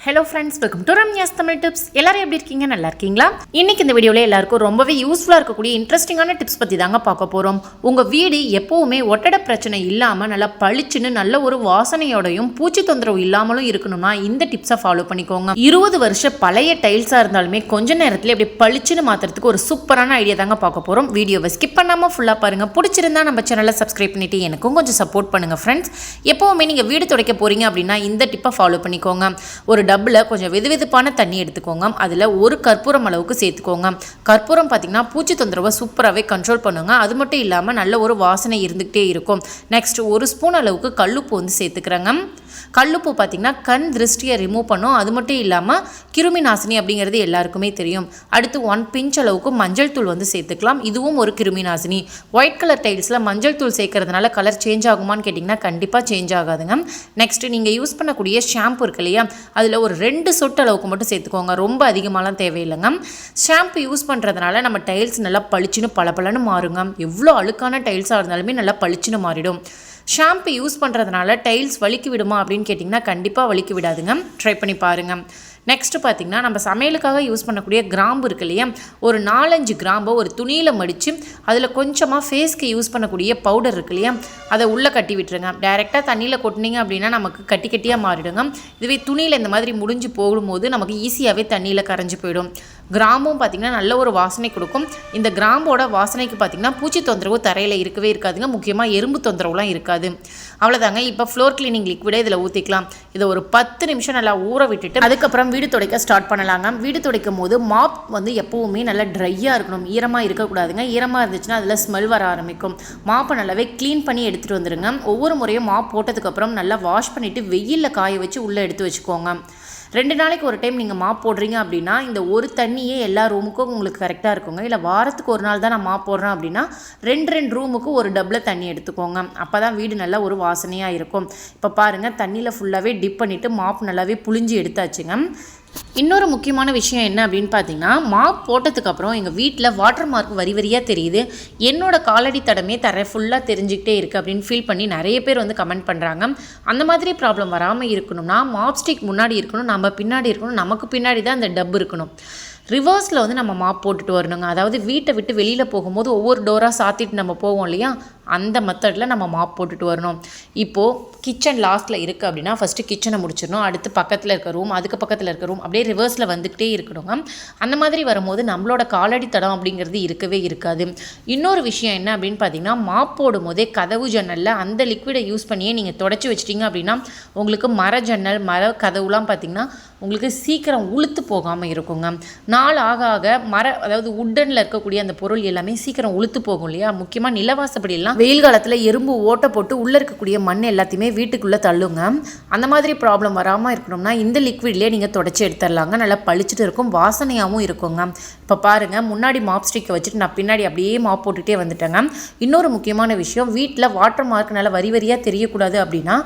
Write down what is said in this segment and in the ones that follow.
Hello friends, welcome to Ramya's Tamil tips. எல்லாரும் எப்படி இருக்கீங்க? நல்லா இருக்கீங்களா? இன்னைக்கு இந்த வீடியோவில் எல்லாருக்கும் ரொம்பவே யூஸ்ஃபுல்லாக இருக்கக்கூடிய இன்ட்ரெஸ்டிங்கான டிப்ஸ் பற்றி தாங்க பார்க்க போகிறோம். உங்கள் வீடு எப்போவுமே ஒட்டடை பிரச்சனை இல்லாமல் நல்லா பளிச்சுன்னு நல்ல ஒரு வாசனையோடையும் பூச்சி தொந்தரவு இல்லாமலும் இருக்கணும்னா இந்த டிப்ஸை ஃபாலோ பண்ணிக்கோங்க. 20 வருஷம் பழைய டைல்ஸாக இருந்தாலுமே கொஞ்ச நேரத்தில் இப்படி பளிச்சுன்னு மாற்றுறதுக்கு ஒரு சூப்பரான ஐடியா தாங்க பார்க்க போகிறோம். வீடியோவை ஸ்கிப் பண்ணாமல் ஃபுல்லாக பாருங்கள். பிடிச்சிருந்தா நம்ம சேனலை சப்ஸ்கிரைப் பண்ணிட்டு எனக்கும் கொஞ்சம் சப்போர்ட் பண்ணுங்கள் ஃப்ரெண்ட்ஸ். எப்போவுமே நீங்கள் வீடு துடைக்க போகிறீங்க அப்படின்னா இந்த டிப்பை ஃபாலோ பண்ணிக்கோங்க. ஒரு டப்பில் கொஞ்சம் வெதுவெதுப்பான தண்ணி எடுத்துக்கோங்க. அதில் ஒரு கற்பூரம் அளவுக்கு சேர்த்துக்கோங்க. கற்பூரம் பார்த்திங்கன்னா பூச்சி தொந்தரவை சூப்பராகவே கண்ட்ரோல் பண்ணுங்க. அது மட்டும் இல்லாமல் நல்ல ஒரு வாசனை இருந்துகிட்டே இருக்கும். நெக்ஸ்ட் ஒரு ஸ்பூன் அளவுக்கு கல்லுப்பு வந்து சேர்த்துக்கிறேங்க. கல்லுப்பு பார்த்திங்கன்னா கண் திருஷ்டியை ரிமூவ் பண்ணும். அது மட்டும் இல்லாமல் கிருமி நாசினி அப்படிங்கிறது எல்லாருக்குமே தெரியும். அடுத்து 1 பிஞ்ச் அளவுக்கு மஞ்சள் தூள் வந்து சேர்த்துக்கலாம். இதுவும் ஒரு கிருமி நாசினி. ஒயிட் கலர் டைல்ஸில் மஞ்சள் தூள் சேர்க்கறதுனால கலர் சேஞ்ச் ஆகுமான்னு கேட்டிங்கன்னா கண்டிப்பாக சேஞ்ச் ஆகாதுங்க. நெக்ஸ்ட்டு நீங்கள் யூஸ் பண்ணக்கூடிய ஷாம்பு இருக்கு இல்லையா, அதில் ஒரு 2 சொட்டு அளவுக்கு மட்டும் சேர்த்துக்கோங்க. ரொம்ப அதிகமாகலாம் தேவையில்லைங்க. ஷாம்பு யூஸ் பண்ணுறதுனால நம்ம டைல்ஸ் நல்லா பளிச்சுன்னு பளபளன்னு மாறுங்க. எவ்வளோ அழுக்கான டைல்ஸாக இருந்தாலுமே நல்லா பளிச்சுன்னு மாறிடும். ஷாம்பு யூஸ் பண்ணுறதுனால டைல்ஸ் வலிக்கு விடுமா அப்படின்னு கேட்டிங்கன்னா கண்டிப்பாக வலிக்கு விடாதுங்க. ட்ரை பண்ணி பாருங்கள். நெக்ஸ்ட்டு பார்த்திங்கன்னா நம்ம சமையலுக்காக யூஸ் பண்ணக்கூடிய கிராம்பு இருக்கு இல்லையா, ஒரு 4-5 கிராம்பை ஒரு துணியில் மடித்து அதில் கொஞ்சமாக ஃபேஸ்க்கு யூஸ் பண்ணக்கூடிய பவுடர் இருக்கு இல்லையா, அதை உள்ளே கட்டி விட்டுருங்க. டைரெக்டாக தண்ணியில் கொட்டினீங்க அப்படின்னா நமக்கு கட்டி கட்டியாக மாறிடுங்க. இதுவே துணியில் இந்த மாதிரி முடிஞ்சு போகும்போது நமக்கு ஈஸியாகவே தண்ணியில் கரைஞ்சி போயிடும். கிராம்பும் பார்த்திங்கன்னா நல்ல ஒரு வாசனை கொடுக்கும். இந்த கிராம்போட வாசனைக்கு பார்த்திங்கன்னா பூச்சி தொந்தரவு தரையில் இருக்கவே இருக்காதுங்க. முக்கியமாக எறும்பு தொந்தரவுலாம் இருக்காது. அவ்வளோதாங்க. இப்போ ஃப்ளோர் கிளீனிங் லிக்விடை இதில் ஊற்றிக்கலாம். இதை ஒரு 10 நிமிஷம் நல்லா ஊற விட்டுட்டு அதுக்கப்புறம் வீடு துடைக்க ஸ்டார்ட் பண்ணலாங்க. வீடு துடைக்கும் போது மாப் வந்து எப்போவுமே நல்லா ட்ரையாக இருக்கணும். ஈரமாக இருக்கக்கூடாதுங்க. ஈரமாக இருந்துச்சுன்னா அதில் ஸ்மெல் வர ஆரம்பிக்கும். மாப்பை நல்லாவே க்ளீன் பண்ணி எடுத்துகிட்டு வந்துடுங்க. ஒவ்வொரு முறையும் மாப் போட்டதுக்கப்புறம் நல்லா வாஷ் பண்ணிவிட்டு வெயிலில் காய வச்சு உள்ளே எடுத்து வச்சுக்கோங்க. 2 நாளைக்கு ஒரு டைம் நீங்கள் மாப் போடுறீங்க அப்படின்னா இந்த ஒரு தண்ணியே எல்லா ரூமுக்கும் உங்களுக்கு கரெக்டாக இருக்குங்க. இல்லை வாரத்துக்கு ஒரு நாள் தான் நான் மாப் போடுறேன் அப்படின்னா 2 ரூமுக்கு ஒரு டப்பில் தண்ணி எடுத்துக்கோங்க. அப்போ தான் வீடு நல்லா ஒரு வாசனையாக இருக்கும். இப்போ பாருங்கள், தண்ணியில் ஃபுல்லாகவே டிப் பண்ணிவிட்டு மாப் நல்லாவே புழிஞ்சு எடுத்தாச்சுங்க. இன்னொரு முக்கியமான விஷயம் என்ன அப்படின்னு பார்த்தீங்கன்னா, மாப் போட்டதுக்கப்புறம் எங்கள் வீட்டில் வாட்டர் மார்க் வரி வரியாக தெரியுது. என்னோட காலடி தடமே ஃபுல்லாக தெரிஞ்சுக்கிட்டே இருக்குது அப்படின்னு ஃபீல் பண்ணி நிறைய பேர் வந்து கமெண்ட் பண்ணுறாங்க. அந்த மாதிரி ப்ராப்ளம் வராமல் இருக்கணும்னா மாப் ஸ்டிக் முன்னாடி இருக்கணும், நம்ம பின்னாடி இருக்கணும், நமக்கு பின்னாடி தான் அந்த டப் இருக்கணும். ரிவர்ஸில் வந்து நம்ம மாப் போட்டுட்டு வரணுங்க. அதாவது வீட்டை விட்டு வெளியில் போகும்போது ஒவ்வொரு டோராக சாத்திட்டு நம்ம போவோம் இல்லையா, அந்த மெத்தடில் நம்ம மாப் போட்டுட்டு வரணும். இப்போது கிச்சன் லாஸ்ட்டில் இருக்குது அப்படின்னா ஃபஸ்ட்டு கிச்சனை முடிச்சிடணும். அடுத்து பக்கத்தில் இருக்க ரூம், அதுக்கு பக்கத்தில் இருக்க ரூம், அப்படியே ரிவர்ஸில் வந்துக்கிட்டே இருக்கணுங்க. அந்த மாதிரி வரும்போது நம்மளோட காலடி தடம் அப்படிங்கிறது இருக்கவே இருக்காது. இன்னொரு விஷயம் என்ன அப்படின்னு பார்த்தீங்கன்னா, மாப் போடும் போதே கதவு ஜன்னலில் அந்த லிக்விடை யூஸ் பண்ணியே நீங்கள் தொடச்சி வச்சிட்டிங்க அப்படின்னா உங்களுக்கு மர ஜன்னல் மர கதவுலாம் பார்த்திங்கன்னா உங்களுக்கு சீக்கிரம் உளுத்து போகாமல் இருக்குங்க. நாள் ஆக ஆக அதாவது உட்டனில் இருக்கக்கூடிய அந்த பொருள் எல்லாமே சீக்கிரம் உளுத்து போகும் இல்லையா. முக்கியமாக நிலவாசப்படியெல்லாம் வெயில் காலத்தில் எறும்பு ஓட்டை போட்டு உள்ளே இருக்கக்கூடிய மண் எல்லாத்தையுமே வீட்டுக்குள்ளே தள்ளுங்க. அந்த மாதிரி ப்ராப்ளம் வராமல் இருக்கணும்னா இந்த லிக்விட்லேயே நீங்கள் தொடச்சி எடுத்துடலாங்க. நல்லா பளிச்சுட்டு இருக்கும், வாசனையாகவும் இருக்குங்க. இப்போ பாருங்கள், முன்னாடி மாப் ஸ்டிக்கை வச்சுட்டு நான் பின்னாடி அப்படியே மாப் போட்டுகிட்டே வந்துட்டேங்க. இன்னொரு முக்கியமான விஷயம், வீட்டில் வாட்டர் மார்க் நல்லா வரி வரியாக தெரியக்கூடாது அப்படின்னா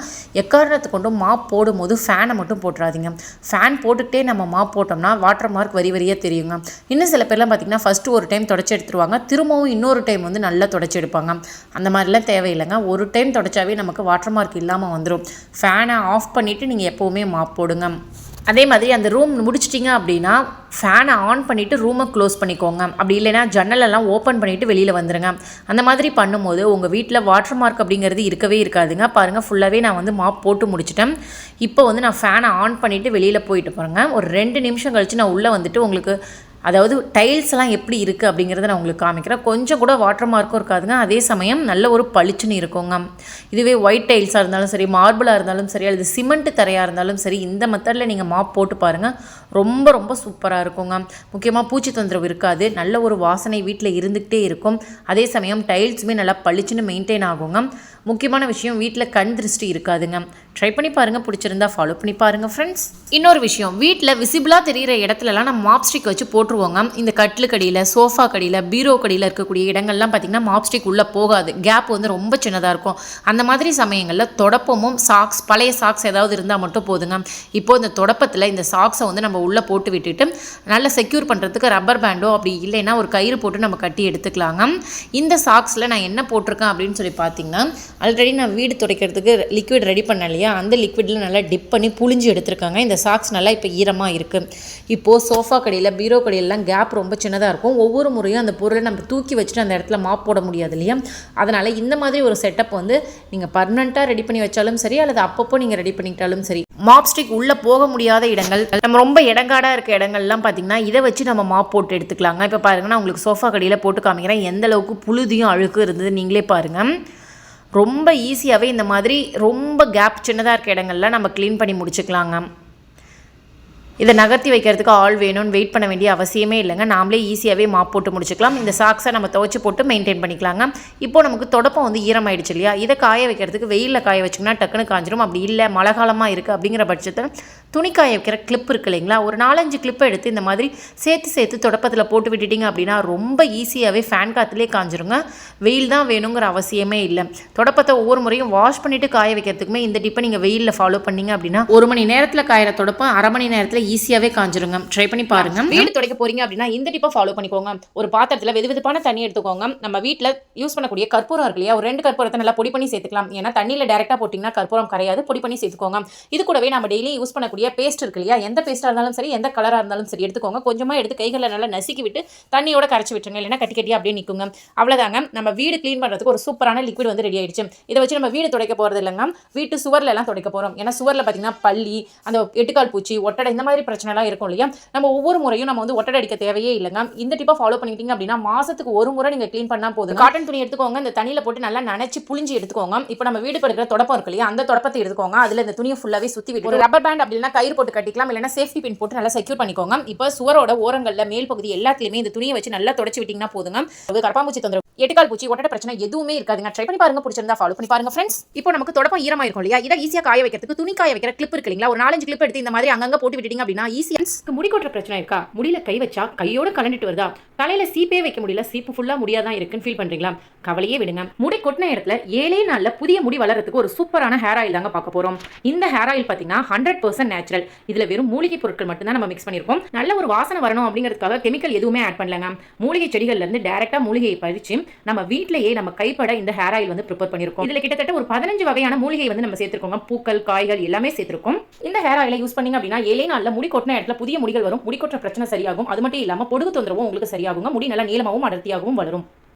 எக்காரணத்தை கொண்டும் மாப் போடும்போது ஃபேனை மட்டும் போட்டுறாதீங்க. ஃபேன் போட்டுக்கிட்டே நம்ம மாப் போட்டோம்னா வாட்டர் மார்க் வரி வரியாக தெரியுங்க. இன்னும் சில பேர்லாம் பார்த்திங்கன்னா ஃபஸ்ட்டு ஒரு டைம் தொடச்சி எடுத்துருவாங்க, திரும்பவும் இன்னொரு டைம் வந்து நல்லா தொடச்சி எடுப்பாங்க. அந்த மாதிரிலாம் தேவையில்லைங்க. ஒரு டைம் தொடச்சாவே நமக்கு வாட்டர் மார்க் இல்லாமல் வந்துடும். ஃபேனை ஆஃப் பண்ணிவிட்டு நீங்கள் எப்போவுமே மாப் போடுங்க. அதே மாதிரி அந்த ரூம் முடிச்சிட்டிங்க அப்படின்னா ஃபேனை ஆன் பண்ணிவிட்டு ரூமை க்ளோஸ் பண்ணிக்கோங்க. அப்படி இல்லைன்னா ஜன்னலெல்லாம் ஓப்பன் பண்ணிவிட்டு வெளியில் வந்துடுங்க. அந்த மாதிரி பண்ணும்போது உங்கள் வீட்டில் வாட்டர் மார்க் அப்படிங்கிறது இருக்கவே இருக்காதுங்க. பாருங்கள், ஃபுல்லாகவே நான் வந்து மாப் போட்டு முடிச்சிட்டேன். இப்போ வந்து நான் ஃபேனை ஆன் பண்ணிவிட்டு வெளியில் போயிட்டு போகிறேங்க. ஒரு 2 நிமிஷம் கழித்து நான் உள்ளே வந்துட்டு உங்களுக்கு அதாவது டைல்ஸ் எல்லாம் எப்படி இருக்குது அப்படிங்கிறத நான் உங்களுக்கு காமிக்கிறேன். கொஞ்சம் கூட வாட்டர் மார்க்கும் இருக்காதுங்க. அதே சமயம் நல்ல ஒரு பளிச்சுன்னு இருக்குங்க. இதுவே ஒயிட் டைல்ஸாக இருந்தாலும் சரி, மார்பிளாக இருந்தாலும் சரி, அல்லது சிமெண்ட் தரையாக இருந்தாலும் சரி, இந்த மெத்தடில் நீங்கள் மாப் போட்டு பாருங்கள். ரொம்ப ரொம்ப சூப்பராக இருக்குங்க. முக்கியமாக பூச்சி தொந்தரவு இருக்காது. நல்ல ஒரு வாசனை வீட்டில் இருந்துக்கிட்டே இருக்கும். அதே சமயம் டைல்ஸுமே நல்லா பளிச்சுன்னு மெயின்டைன் ஆகுங்க. முக்கியமான விஷயம், வீட்டில் கண் திருஷ்டி இருக்காதுங்க. ட்ரை பண்ணி பாருங்கள். பிடிச்சிருந்தா ஃபாலோ பண்ணி பாருங்கள் ஃப்ரெண்ட்ஸ். இன்னொரு விஷயம், வீட்டில் விசிபிளாக தெரிகிற இடத்துலலாம் நம்ம மாப் ஸ்டிக் வச்சு போட்டுருவோங்க. இந்த கட்லு கடியில், சோஃபா கடியில், பீரோ கடியில் இருக்கக்கூடிய இடங்கள்லாம் பார்த்திங்கன்னா மாப் ஸ்டிக் உள்ளே போகாது. கேப் வந்து ரொம்ப சின்னதாக இருக்கும். அந்த மாதிரி சமயங்களில் தொடப்பமும் சாக்ஸ், பழைய சாக்ஸ் ஏதாவது இருந்தால் மட்டும் போதுங்க. இப்போது இந்த தொடப்பத்தில் இந்த சாக்ஸை வந்து நம்ம உள்ளே போட்டு விட்டுட்டு நல்லா செக்யூர் பண்ணுறதுக்கு ரப்பர் பேண்டோ அப்படி இல்லைன்னா ஒரு கயிறு போட்டு நம்ம கட்டி எடுத்துக்கலாங்க. இந்த சாக்ஸில் நான் என்ன போட்டிருக்கேன் அப்படின்னு சொல்லி பார்த்தீங்கன்னா ஆல்ரெடி நான் வீடு துடைக்கிறதுக்கு லிக்விட் ரெடி பண்ணேன் இல்லையா, அந்த லிக்விடில் நல்லா டிப் பண்ணி புழிஞ்சு எடுத்துருக்காங்க. இந்த சாக்ஸ் நல்லா இப்போ ஈரமாக இருக்குது. இப்போது சோஃபா கடையில் பீரோ கடையிலலாம் கேப் ரொம்ப சின்னதாக இருக்கும். ஒவ்வொரு முறையும் அந்த பொருளை நம்ம தூக்கி வச்சுட்டு அந்த இடத்துல மாப் போட முடியாது இல்லையா, அதனால் இந்த மாதிரி ஒரு செட்டப் வந்து நீங்கள் பர்மனெண்ட்டாக ரெடி பண்ணி வச்சாலும் சரி, அல்லது அப்பப்போ நீங்கள் ரெடி பண்ணிக்கிட்டாலும் சரி. மாப் ஸ்டிக் உள்ளே போக முடியாத இடங்கள், நம்ம ரொம்ப இடங்காடாக இருக்க இடங்கள்லாம் பார்த்திங்கன்னா இதை வச்சு நம்ம மாப் போட்டு எடுத்துக்கலாங்க. இப்போ பாருங்கன்னா உங்களுக்கு சோஃபா கடையில் போட்டு காமிக்கிறேன் எந்த அளவுக்கு புழுதியும் அழுக்கும் இருந்தது நீங்களே பாருங்கள். ரொம்ப ஈஸியாகவே இந்த மாதிரி ரொம்ப கேப் சின்னதாக இருக்க இடங்கள்லாம் நம்ம க்ளீன் பண்ணி முடிச்சுக்கலாங்க. இதை நகர்த்தி வைக்கிறதுக்கு ஆள் வேணும்னு வெயிட் பண்ண வேண்டிய அவசியமே இல்லைங்க. நாமளே ஈஸியாகவே மாப் போட்டு முடிச்சுக்கலாம். இந்த சாக்ஸை நம்ம துவைச்சி போட்டு மெயின்டைன் பண்ணிக்கலாங்க. இப்போ நமக்கு தொடப்பம் வந்து ஈரமாயிடுச்சு இல்லையா, இதை காய வைக்கிறதுக்கு வெயிலில் காய வச்சிங்கன்னா டக்குன்னு காஞ்சிரும். அப்படி இல்லை மழை காலமாக இருக்குது அப்படிங்கிற பட்சத்தில் துணி காய வைக்கிற கிளிப் இருக்குது இல்லைங்களா, ஒரு 4-5 கிளிப்பை எடுத்து இந்த மாதிரி சேர்த்து தொடப்பத்தில் போட்டு விட்டுட்டிங்க அப்படின்னா ரொம்ப ஈஸியாகவே ஃபேன் காற்றுலேயே காஞ்சிருங்க. வெயில் தான் வேணுங்கிற அவசியமே இல்லை. தொடப்பத்தை ஒவ்வொரு முறையும் வாஷ் பண்ணிவிட்டு காய வைக்கிறதுக்குமே இந்த டிப்பை நீங்கள் வெயிலில் ஃபாலோ பண்ணிங்க அப்படின்னா 1 மணி நேரத்தில் காயிற தொடப்பம் 1/2 மணி நேரத்தில் ஈஸியாகவே காஞ்சிருங்க. ட்ரை பண்ணி பாருங்க. வீடு துடைக்க போறீங்க அப்படின்னா இந்த டிப்பை ஃபாலோ பண்ணிக்கோங்க. ஒரு பாத்திரத்தில் வெதுவெதுப்பான தண்ணி எடுத்துக்கோங்க. நம்ம வீட்டில் யூஸ் பண்ணக்கூடிய கற்பூரம் இருக்கு இல்லையா, ஒரு 2 கற்பூரத்தை நல்லா பொடி பண்ணி சேர்த்துக்கலாம். ஏன்னா தண்ணியில் டேரெக்டாக போட்டிங்கன்னா கற்பூரம் கரையாது, பொடி பண்ணி சேர்த்துக்கோங்க. இது கூடவே நம்ம டெய்லி யூஸ் பண்ணக்கூடிய பேஸ்ட் இருக்கு இல்லையா, எந்த பேஸ்ட்டாக இருந்தாலும் சரி, எந்த கலராக இருந்தாலும் சரி எடுத்துக்கோங்க. கொஞ்சமாக எடுத்து கைகளில் நல்லா நசுக்கி விட்டு தண்ணியோட கரைச்சி விட்டுருங்க, இல்லைன்னா கட்டி கட்டியாக அப்படியே நிற்குங்க. அவ்வளோதாங்க, நம்ம வீடு க்ளீன் பண்ணுறதுக்கு ஒரு சூப்பரான லிக்விட் வந்து ரெடி ஆயிடுச்சு. இதை வச்சு நம்ம வீடு துடைக்க போகிறது இல்லைங்க, வீட்டு சுவரில் எல்லாம் துடைக்க போகிறோம். ஏன்னா சுவரில் பார்த்தீங்கன்னா பள்ளி, அந்த எட்டுக்கால் பூச்சி, ஒட்டடை, இந்த மாதிரி பிரச்சனை இருக்கும் இல்லையா, நம்ம ஒவ்வொரு முறையும் நம்ம வந்து ஒட்டடை அடிக்க தேவையே இல்லைங்க. இந்த டிப்பை ஃபாலோ பண்ணிட்டீங்க அப்படின்னா மாசத்துக்கு ஒரு முறை நீங்க க்ளீன் பண்ணா போதும். காட்டன் துணி எடுத்துக்கோங்க, இந்த தண்ணியில போட்டு நல்லா நனைச்சு புளிஞ்சு எடுத்துக்கோங்க. இப்போ நம்ம வீடு படுக்கிற தொடப்பம் இருக்கு இல்லையா, அந்த தொடப்பத்தை எடுத்துக்கோங்க. அதுல இந்த துணியை ஃபுல்லாவே சுத்தி விட்டு ஒரு ரப்பர் பேண்ட் அப்படின்னா கயிறு போட்டு கட்டிக்கலாம், இல்லைன்னா சேஃப்டி பின் போட்டு நல்லா செக்யூர் பண்ணிக்கோங்க. இப்போ சுவரோட ஓரங்கள்ல மேல் பகுதி எல்லாத்துலயுமே இந்த துணியை வச்சு நல்லா தொடச்சு விட்டீங்கன்னா போதுங்க. கரப்பாம்பூச்சி தொந்தரவு, எட்டுக்கால் பூச்சி, ஒட்டடை பிரச்சனை எதுவுமே இருக்காதுங்க. ட்ரை பண்ணி பாருங்க, பிடிச்சிருந்தா ஃபாலோ பண்ணி பாருங்க ஃப்ரெண்ட்ஸ். இப்போ நமக்கு தொடப்பம் ஈரமா இருக்கும் இல்லையா, இதை ஈஸியா காய வைக்கிறதுக்கு துணி காய வைக்கிற கிளிப் இருக்கு இல்லைங்களா, ஒரு 4-5 கிளிப் எடுத்து இந்த மாதிரி அங்கங்க போட்டு விட்டீங்க அப்படின்னா ஈஸியா. முடி கொட்டுற பிரச்சனை இருக்கா, முடியல கை வச்சா கையோட கலந்துட்டு வருதா, தலையில சீப்பே வைக்க முடியல, சீப்பு ஃபுல்லா முடியாதான் இருக்குன்னு ஃபீல் பண்றீங்களா, கவலையே விடுங்க. முடி கொட்டின இடத்துல 7 நாள்ல புதிய முடி வளர்றதுக்கு ஒரு சூப்பரான ஹேர் ஆயில் தாங்க பார்க்க போறோம். இந்த ஹேர் ஆயில் பாத்தீங்கன்னா 100% நேச்சுரல். இதுல வெறும் மூலிகை பொருட்கள் மட்டும் தான் நம்ம மிக்ஸ் பண்ணிருக்கோம். நல்ல ஒரு வாசனை வரணும் அப்படிங்கிறதுக்காக கெமிக்கல் எதுவுமே ஆட் பண்ணலங்க. மூலிகை செடிகள்ல இருந்து டைரக்டா மூலிகையை பறிச்சு நம்ம வீட்டிலேயே நம்ம கைப்பட இந்த ஹேர் ஆயில் வந்து ப்ரிப்பேர் பண்ணிருக்கோம். இதுல கிட்டத்தட்ட ஒரு 15 வகையான மூலிகை வந்து நம்ம சேர்த்திருக்கோம். பூக்கள், காய்கள் எல்லாமே சேர்த்திருக்கோம். இந்த ஹேர் ஆயிலை யூஸ் பண்ணீங்க அப்படின்னா 7 நாள்ல முடி கொட்டின இடத்துல புதிய முடிகள் வரும். முடி கொட்டுற பிரச்சனை சரியாகும். அது மட்டும் இல்லாம பொடுகு தொந்தரவும் உங்களுக்கு சரியாகுங்க. முடி நல்லா நீளமாவும் அடர்த்தியாகவும் வளரும்.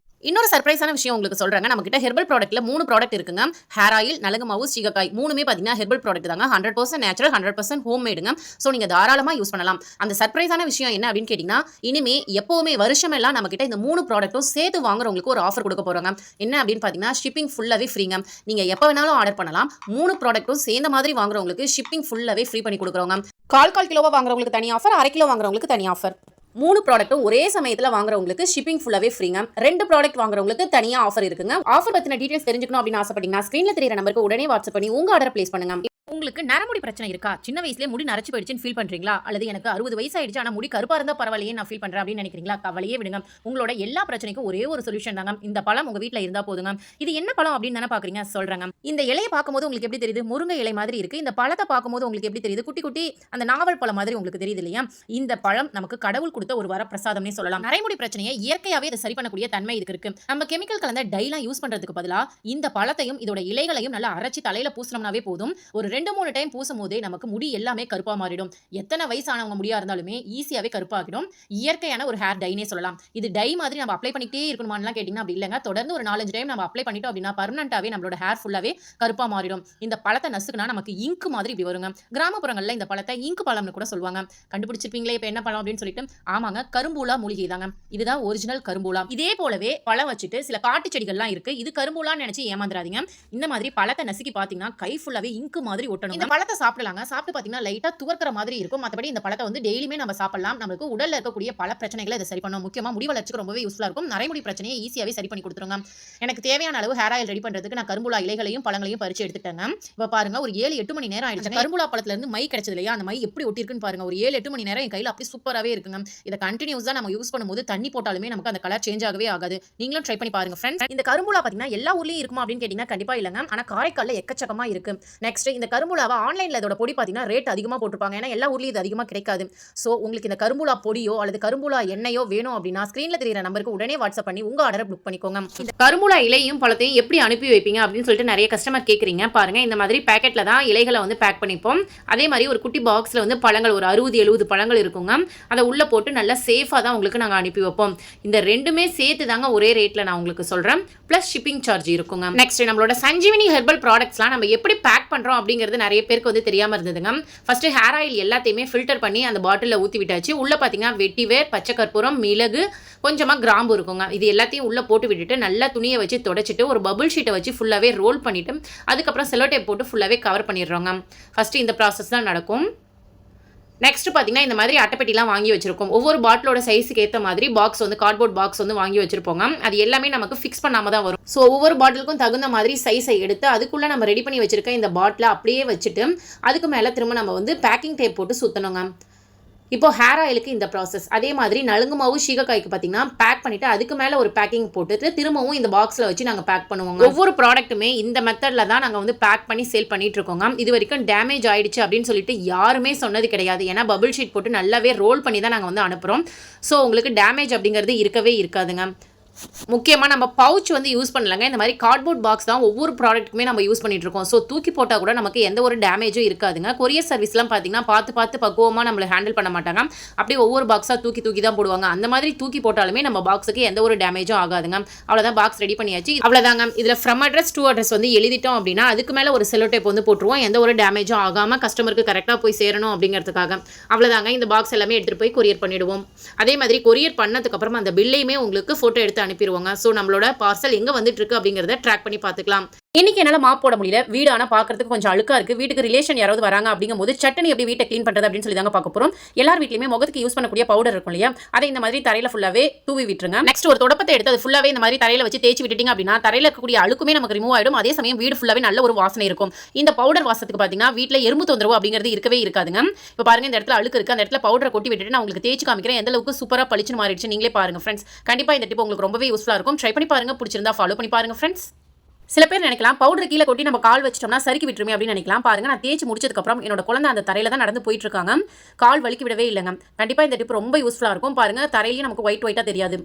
இன்னொரு சர்ப்ரைஸான விஷயம் உங்களுக்கு சொல்றாங்க. நம்ம கிட்ட ஹெர்பல் ப்ராடக்ட்ல 3 ப்ராடக்ட் இருக்குங்க. ஹேர் ஆயில், நலங்கு மாவு, சீகக்காய், மூணுமே பாத்தீங்கன்னா ஹெர்பல் ப்ராடக்ட் தாங்க. 100% நேச்சுரல், 100% ஹோம் மேடுங்க. ஸோ நீங்க தாராளமா யூஸ் பண்ணலாம். அந்த சர்ப்ரைஸான விஷயம் என்ன அப்படின்னு கேட்டீங்கன்னா, இனிமே எப்பவுமே வருஷமெல்லாம் நம்ம கிட்ட இந்த 3 ப்ராடக்ட்டும் சேர்த்து வாங்குறவங்களுக்கு ஒரு ஆஃபர் கொடுக்க போறாங்க. என்ன அப்படின்னு பாத்தீங்கன்னா, ஷிப்பிங் ஃபுல்லாவே ஃப்ரீங்க. நீங்க எப்ப வேணாலும் ஆர்டர் பண்ணலாம். 3 ப்ராடக்ட்டும் சேர்ந்த மாதிரி வாங்குறவங்களுக்கு ஷிப்பிங் ஃபுல்லாவே ஃப்ரீ பண்ணி கொடுக்குறோங்க. 1/4 கிலோவா வாங்குறவங்களுக்கு தனி ஆஃபர், 1/2 கிலோ வாங்குறவங்களுக்கு தனி ஆஃபர். 3 ப்ராடக்ட்டும் ஒரே சமயத்தில் வாங்குறவங்களுக்கு ஷிப்பிங் ஃபுல்லாவே ஃப்ரீங்க. 2 ப்ராடக்ட் வாங்குறவங்களுக்கு தனியா ஆஃபர் இருக்குங்க. ஆஃபர் பத்தின டீடைல்ஸ் தெரிஞ்சுக்கணும் அப்படின்னு ஆசைப்பட்டீங்கன்னா ஸ்கிரீன்ல தெரியுற நம்பருக்கு உடனே வாட்ஸ்அப் பண்ணி உங்க ஆர்டர் பிளேஸ் பண்ணுங்க. உங்களுக்கு நரமுடி பிரச்சனை இருக்கா, சின்ன வயசுல முடி நரைச்சு போயிடுச்சுன்னு ஃபீல் பண்றீங்களா, அல்லது எனக்கு 60 வயசு ஆயிடுச்சு ஆனா முடி கருப்பா இருந்தா பரவாயில்லையே நான் ஃபீல் பண்றேன் அப்படின்னு நினைக்கிறீங்களா, கவலையே விடுங்க. உங்களோட எல்லா பிரச்சனைக்கும் ஒரே ஒரு சொல்யூஷன் தாங்க. இந்த பழம் உங்க வீட்ல இருந்தா போதுங்க. இது என்ன பழம் அப்படின்னு தானே பாக்குறீங்க, சொல்றாங்க. இந்த இலையை பார்க்கும்போது உங்களுக்கு எப்படி தெரியுது, முருங்கை இலை மாதிரி இருக்கு. இந்த பழத்தை பார்க்கும்போது உங்களுக்கு எப்படி தெரியுது, குட்டி குட்டி அந்த நாவல் பழம் மாதிரி உங்களுக்கு தெரியுது இல்லையா. இந்த பழம் நமக்கு கடவுள் கொடுத்த ஒரு வரப்பிரசாதம்னே சொல்லலாம். நரைமுடி பிரச்சனையை இயற்கையாவே இதை சரி பண்ணக்கூடிய தன்மை இதுக்கு இருக்கு. நம்ம கெமிக்கல் கலந்த டைலாம் யூஸ் பண்றதுக்கு பதிலா இந்த பழத்தையும் இதோட இலைகளையும் நல்லா அரைச்சி தலையில பூசினோம்னாவே போதும். ஒரு 2-3 டைம் பூசும் போதே நமக்கு முடி எல்லாமே கருப்பா மாறிடும். எத்தனை வயசானவங்க முடியா இருந்தாலுமே ஈஸியாவே கருப்பாகிடும். இயற்கையான ஒரு ஹேர் டைனே சொல்லலாம். இது டை மாதிரி நம்ம அப்ளை பண்ணிட்டே இருக்கணுமான்லாம் கேட்டீங்கன்னா அப்படி இல்லைங்க. தொடர்ந்து ஒரு 4-5 டைம் நம்ம அப்ளை பண்ணிட்டோம் அப்படின்னா பர்மனண்டாவே நம்மளோட ஹேர் ஃபுல்லாவே கருப்பா மாறிடும். இந்த பழத்தை நசுக்குனா நமக்கு இங்கு மாதிரி இப்படி வருங்க. கிராமப்புறங்கள்ல இந்த பழத்தை இங்கு பழம்னு கூட சொல்லுவாங்க. கண்டுபிடிச்சிருப்பீங்களே இப்ப என்ன பழம் அப்படின்னு சொல்லிட்டு, ஆமாங்க, கரும்பூலா மூலிகை தாங்க. இதுதான் ஒரிஜினல் கரும்பூலா. இதே போலவே பழம் வச்சுட்டு சில காட்டு செடிகள்லாம் இருக்கு. இது கரும்பூலான்னு நினைச்சு ஏமாந்துறாதீங்க. இந்த மாதிரி பழத்தை நசுக்கி பாத்தீங்கன்னா கை ஃபுல்லாவே இங்கு மாதிரி ஒட்டணும். இந்த பழத்தை சாப்பிடலாங்க. சாப்பிட்டு பாத்தீங்கன்னா லைட்டா துவர்க்கிற மாதிரி இருக்கும். மற்றபடி இந்த பழத்தை வந்து டெய்லியுமே நம்ம சாப்பிடலாம். நமக்கு உடல்ல இருக்கக்கூடிய பல பிரச்சனைகளை இதை சரி பண்ணும். முக்கியமா முடி வளர்ச்சிக்கு ரொம்பவே யூஸ்ஃபுல்லா இருக்கும். நரைமுடி பிரச்சனையை ஈஸியாவே சரி பண்ணி கொடுத்துருங்க. எனக்கு தேவையான அளவு ஹேர் ஆயில் ரெடி பண்றதுக்கு நான் கரும்புலா இலைகளையும் பழங்களையும் பறிச்சு எடுத்துட்டேங்க. இப்ப பாருங்க, ஒரு 7-8 மணி நேரம் ஆயிடுச்சு. கரும்புலா பழத்துல இருந்து மை கிடைச்சது இல்லையா, அந்த மை எப்படி ஒட்டிருக்குன்னு பாருங்க. ஒரு 7-8 மணி நேரம் என் கையில அப்படி சூப்பராகவே இருக்குங்க. இதை கண்டினியூஸா நம்ம யூஸ் பண்ணும்போது தண்ணி போட்டாலுமே நமக்கு அந்த கலர் சேஞ்ச் ஆகவே ஆகாது. நீங்களும் ட்ரை பண்ணி பாருங்க ஃப்ரெண்ட்ஸ். இந்த கரும்புலா பாத்தீங்கன்னா எல்லா ஊர்லயும் இருக்குமா அப்படின்னு கேட்டீங்கன்னா கண்டிப்பா இல்லைங்க. ஆனா காரைக்கால்ல எக்கச்சக்கமா இருக்கு. நெக்ஸ்ட் இந்த கரும்புலாவை ஆன்லைனில் இதோட பொடி பார்த்தீங்கன்னா ரேட் அதிகமாக போட்டிருப்பாங்க. ஏன்னா எல்லா ஊர்லேயும் இது அதிகமாக கிடைக்காது. ஸோ உங்களுக்கு இந்த கரும்புலா பொடியோ அல்லது கரும்புலா எண்ணெயோ வேணும் அப்படின்னா ஸ்க்ரீனில் தெரியிற நம்பருக்கு உடனே வாட்ஸ்அப் பண்ணி உங்கள் ஆர்டரை புக் பண்ணிக்கோங்க. இந்த கரும்புலா இலையும் பழத்தையும் எப்படி அனுப்பி வைப்பீங்க அப்படின்னு சொல்லிட்டு நிறைய கஸ்டமர் கேட்குறீங்க. பாருங்க, இந்த மாதிரி பேக்கெட்டில் தான் இலைகளை வந்து பேக் பண்ணிப்போம். அதே மாதிரி ஒரு குட்டி பாக்ஸில் வந்து பழங்கள் ஒரு 60-70 பழங்கள் இருக்குங்க. அதை உள்ளே போட்டு நல்லா சேஃபாக தான் உங்களுக்கு நாங்கள் அனுப்பி வைப்போம். இந்த ரெண்டுமே சேர்த்து தாங்க ஒரே ரேட்டில் நான் உங்களுக்கு சொல்கிறேன். ப்ளஸ் ஷிப்பிங் சார்ஜ் இருக்குங்க. நெக்ஸ்ட் நம்மளோட சஞ்சீவினி ஹெர்பல் ப்ராடக்ட்ஸ்லாம் நம்ம எப்படி பேக் பண்ணுறோம் அப்படிங்கிறது நிறைய பேருக்கு வந்து தெரியாமல் இருந்ததுங்க. ஃபர்ஸ்ட் ஹேர் ஆயில் எல்லாத்தையுமே ஃபில்டர் பண்ணி அந்த பாட்டிலில் ஊற்றி விட்டாச்சு. உள்ளே பார்த்தீங்கன்னா வெட்டிவேர், பச்சை கற்பூரம், மிளகு, கொஞ்சமாக கிராம்பு இருக்குங்க. இது எல்லாத்தையும் உள்ளே போட்டு விட்டுட்டு நல்லா துணியை வச்சு தொடச்சிட்டு ஒரு பபுள் ஷீட்டை வச்சு ஃபுல்லாகவே ரோல் பண்ணிவிட்டு அதுக்கப்புறம் செல்லோ டேப் போட்டு ஃபுல்லாகவே கவர் பண்ணிடுறோங்க. ஃபஸ்ட்டு இந்த ப்ராசஸ் தான் நடக்கும். நெக்ஸ்ட் பார்த்தீங்கன்னா இந்த மாதிரி அட்டைப்பெட்டிலாம் வாங்கி வச்சிருக்கோம். ஒவ்வொரு பாட்டிலோட சைஸுக்கு ஏற்ற மாதிரி பாக்ஸ் வந்து கார்ட்போர்ட் பாக்ஸ் வந்து வாங்கி வச்சிருப்போங்க. அது எல்லாமே நமக்கு ஃபிக்ஸ் பண்ணாமல் தான் வரும். ஸோ ஒவ்வொரு பாட்டிலுக்கும் தகுந்த மாதிரி சைஸை எடுத்து அதுக்குள்ளே நம்ம ரெடி பண்ணி வச்சிருக்க இந்த பாட்டிலை அப்படியே வச்சுட்டு அதுக்கு மேலே திரும்ப நம்ம வந்து பேக்கிங் டேப் போட்டு சுற்றணுங்க. இப்போ ஹேர் ஆயிலுக்கு இந்த ப்ராசஸ். அதே மாதிரி நலுங்கு மாவு சீகக்காய்க்கு பார்த்தீங்கன்னா பேக் பண்ணிவிட்டு அதுக்கு மேலே ஒரு பேக்கிங் போட்டுட்டு திரும்பவும் இந்த பாக்ஸில் வச்சு நாங்கள் பேக் பண்ணுவோங்க. ஒவ்வொரு ப்ராடக்ட்டுமே இந்த மெத்தடில் தான் நாங்கள் வந்து பேக் பண்ணி சேல் பண்ணிட்டு இருக்கோங்க. இது வரைக்கும் டேமேஜ் ஆயிடுச்சு அப்படின்னு சொல்லிட்டு யாருமே சொன்னது கிடையாது. ஏன்னா பபுள் ஷீட் போட்டு நல்லாவே ரோல் பண்ணி தான் நாங்கள் வந்து அனுப்புகிறோம். ஸோ உங்களுக்கு டேமேஜ் அப்படிங்கிறது இருக்கவே இருக்காதுங்க. முக்கியமாக நம்ம பவுச் வந்து யூஸ் பண்ணலங்க. இந்த மாதிரி கார்ட்போர்ட் பாக்ஸ் தான் ஒவ்வொரு ப்ராடக்ட்டுமே நம்ம யூஸ் பண்ணிட்டு இருக்கோம். ஸோ தூக்கி போட்டால் கூட நமக்கு எந்த ஒரு டேமேஜும் இருக்காதுங்க. கொரியர் சர்வீஸ்லாம் பார்த்தீங்கன்னா பார்த்து பக்குவமாக நம்மளை ஹேண்டில் பண்ண மாட்டாங்க. அப்படியே ஒவ்வொரு பாக்ஸாக தூக்கி தான் போடுவாங்க. அந்த மாதிரி தூக்கி போட்டாலுமே நம்ம பாக்ஸுக்கு எந்த ஒரு டேமேஜும் ஆகாதுங்க. அவ்வளோதான், பாக்ஸ் ரெடி பண்ணியாச்சு. அவ்வளோதாங்க. இதில் ஃப்ரம் அட்ரஸ் டு அட்ரஸ் வந்து எழுதிட்டோம் அப்படின்னா அதுக்கு மேலே ஒரு செல்லோ டேப் வந்து போட்டுருவோம். எந்த ஒரு டேமேஜும் ஆகாமல் கஸ்டமருக்கு கரெக்டாக போய் சேரணும் அப்படிங்கிறதுக்காக. அவ்வளோதாங்க. இந்த பாக்ஸ் எல்லாமே எடுத்துகிட்டு போய் கொரியர் பண்ணிவிடுவோம். அதே மாதிரி கொரியர் பண்ணதுக்கப்புறமா அந்த பில்லையுமே உங்களுக்கு ஃபோட்டோ எடுத்து அனுப்பிடுவாங்க. ஸோ நம்மளோட பார்சல் எங்கே வந்துட்டு இருக்கு அப்படிங்கிறத ட்ராக் பண்ணி பார்த்துக்கலாம். இன்னைக்கு என்னால் மாப் போட முடியல. வீடு ஆனால் பார்க்கறதுக்கு கொஞ்சம் அழுக்கா இருக்குது. வீட்டுக்கு ரிலேஷன் யாராவது வராங்க அப்படிங்கும்போது சட்டனி எப்படி வீட்டை க்ளீன் பண்ணுறது அப்படின்னு சொல்லி தாங்க பார்க்க போகிறோம். எல்லார் வீட்லையுமே முகத்துக்கு யூஸ் பண்ணக்கூடிய பவுடர் இருக்கும் இல்லையா, அதை இந்த மாதிரி தரையில் ஃபுல்லாகவே தூவி விட்டுருங்க. நெக்ஸ்ட் ஒரு தொடப்பத்தை எடுத்து அது ஃபுல்லாகவே இந்த மாதிரி தரையில் வச்சு தேய்ச்சி விட்டுட்டீங்க அப்படின்னா தரையில் இருக்கக்கூடிய அழுக்குமே நமக்கு ரிமூவ் ஆகிடும். அதே சமயம் வீடு ஃபுல்லாகவே நல்ல ஒரு வாசனை இருக்கும். இந்த பவுடர் வாசத்துக்கு பார்த்தீங்கன்னா வீட்டில் எறும்பு தொந்தரவு அப்படிங்கிறது இருக்கவே இருக்காதுங்க. இப்போ பாருங்க, இந்த இடத்துல அழுக்கு இருக்குது. அந்த இடத்துல பவுடரை கொட்டி விட்டுட்டு நான் உங்களுக்கு தேய்ச்சி காமிக்கிறேன். எந்த அளவுக்கு சூப்பராக பளிச்சுன்னு மாறிடுச்சு நீங்களே பாருங்க ஃப்ரெண்ட்ஸ். கண்டிப்பாக இந்த டிப் உங்களுக்கு ரொம்பவே யூஸ்ஃபுல்லாக இருக்கும். ட்ரை பண்ணி பாருங்க. பிடிச்சிருந்தா ஃபாலோ பண்ணி பாருங்க ஃப்ரெண்ட்ஸ். சில பேர் நினைக்கலாம் பவுடர் கீழே கொட்டி நம்ம கால் வச்சிட்டோம்னா சறுக்கி விட்டுருமே அப்படின்னு நினைக்கலாம். பாருங்க, நான் தேய்ச்சி முடிச்சதுக்கப்புறம் என்னோட குழந்தை அந்த தரையில தான் நடந்து போயிட்டு இருக்காங்க. கால் வலிக்கு விடவே இல்லைங்க. கண்டிப்பாக இந்த டிப் ரொம்ப யூஸ்ஃபுல்லாக இருக்கும். பாருங்க, தரையிலேயே நமக்கு ஒயிட்டாக தெரியாது.